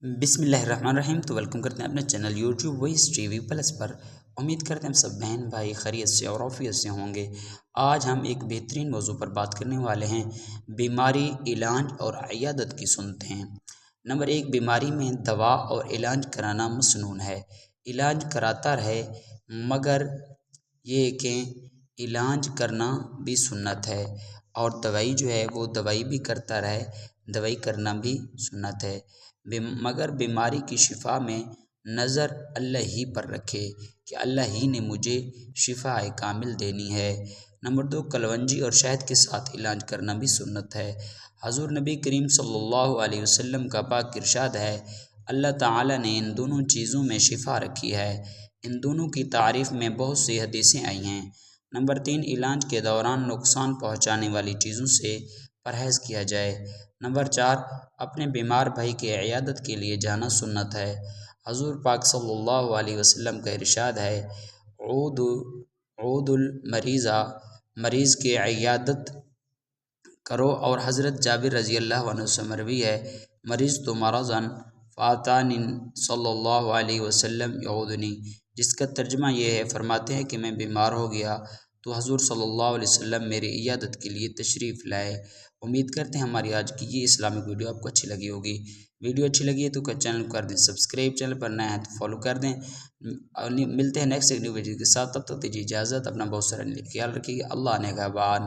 بسم اللہ الرحمن الرحیم۔ تو ویلکم کرتے ہیں اپنے channel YouTube voice TV plus پر۔ امید کرتے ہیں ہم سب بہن بھائی خیریت سے اور عافیت سے ہوں گے۔ آج ہم ایک بہترین موضوع پر بات کرنے والے ہیں، بیماری، علاج اور عیادت کی سنتے ہیں۔ نمبر 1، بیماری میں دوا اور علاج کرانا مسنون ہے۔ علاج کراتا رہے مگر یہ کہ علاج کرنا بھی سنت ہے، اور دوائی جو ہے وہ دوائی بھی کرتا رہے، دوائی کرنا بھی سنت ہے، مگر بیماری کی شفا میں نظر اللہ ہی پر رکھے کہ اللہ ہی نے مجھے شفا کامل دینی ہے۔ نمبر 2، کلونجی اور شہد کے ساتھ علاج کرنا بھی سنت ہے۔ حضور نبی کریم صلی اللہ علیہ وسلم کا پاک ارشاد ہے، اللہ تعالی نے ان دونوں چیزوں میں شفا رکھی ہے۔ ان دونوں کی تعریف میں بہت سی حدیثیں آئی ہیں۔ نمبر 3، علاج کے دوران نقصان پہنچانے والی چیزوں سے پرہیز کیا جائے۔ نمبر 4، اپنے بیمار بھائی کی عیادت کے لیے جانا سنت ہے۔ حضور پاک صلی اللہ علیہ وسلم کا ارشاد ہے، عود المریضہ، مریض کی عیادت کرو، اور حضرت جابر رضی اللہ عنہ سے مروی ہے، مریض تو مرضاً فاتانی صلی اللہ علیہ وسلم یعودنی، جس کا ترجمہ یہ ہے، فرماتے ہیں کہ میں بیمار ہو گیا تو حضور صلی اللہ علیہ وسلم میری عیادت کے لیے تشریف لائے۔ امید کرتے ہیں ہماری آج کی یہ اسلامک ویڈیو آپ کو اچھی لگی ہوگی۔ ویڈیو اچھی لگی ہے تو چینل کو کر دیں سبسکرائب، چینل پر نیا ہے تو فالو کر دیں۔ ملتے ہیں نیکسٹ ایک نیو ویڈیو کے ساتھ، تب تک دیجیے اجازت، اپنا بہت سارا خیال رکھیے گا۔ اللہ نگہبان۔